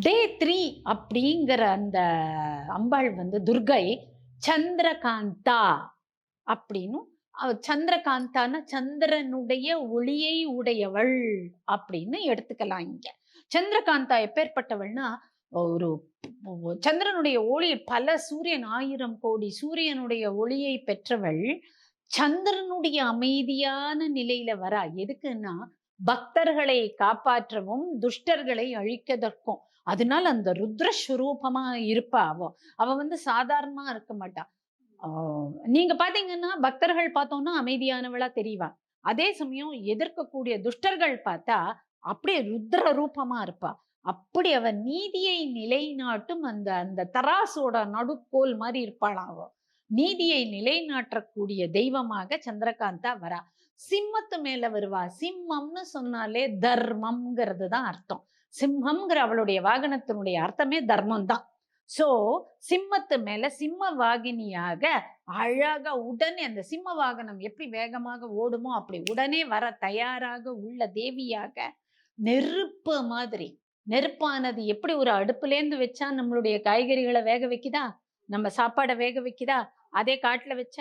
டே 3 அப்படிங்கிற அந்த அம்பாள் வந்து துர்கை சந்திரகாந்தா அப்படின்னும் சந்திரகாந்தான்னா சந்திரனுடைய ஒளியை உடையவள் அப்படின்னு எடுத்துக்கலாம் இங்க. சந்திரகாந்தா எப்பேற்பட்டவள்னா, ஒரு சந்திரனுடைய ஒளி பல சூரியன் 1000 கோடி சூரியனுடைய ஒளியை பெற்றவள். சந்திரனுடைய அமைதியான நிலையில வரா. எதுக்குன்னா, பக்தர்களை காப்பாற்றவும், துஷ்டர்களை அழிக்கதற்கும். அதனால அந்த ருத்ர ஸ்வரூபமா இருப்பா அவ. அவ வந்து சாதாரணமா இருக்க மாட்டா. ஆ நீங்க பார்த்தீங்கன்னா, பக்தர்கள் பார்த்தோம்னா அமைதியானவளா தெரிவா. அதே சமயம் எதிர்க்கக்கூடிய துஷ்டர்கள் பார்த்தா, அப்படியே ருத்ர ரூபமா இருப்பா. அப்படி அவ நீதியை நிலைநாட்டும் அந்த அந்த தராசோட நடுக்கோல் மாரி இருப்பாளாம் அவ. நீதியை நிலைநாட்டக்கூடிய தெய்வமாக சந்திரகாந்தா வரா. சிம்மத்து மேல வருவா. சிம்மம்னு சொன்னாலே தர்மம்ங்கிறது தான் அர்த்தம். சிம்மம்ங்கிற அவளுடைய வாகனத்தினுடைய அர்த்தமே தர்மம் தான். சோ சிம்மத்து மேல சிம்ம வாகினியாக அழகா உடனே அந்த சிம்ம வாகனம் எப்படி வேகமாக ஓடுமோ அப்படி உடனே வர தயாராக உள்ள தேவியாக, நெருப்பு மாதிரி. நெருப்பானது எப்படி ஒரு அடுப்புலேருந்து வச்சா நம்மளுடைய காய்கறிகளை வேக வைக்குதா, நம்ம சாப்பாடை வேக வைக்குதா, அதே காட்டுல வச்சா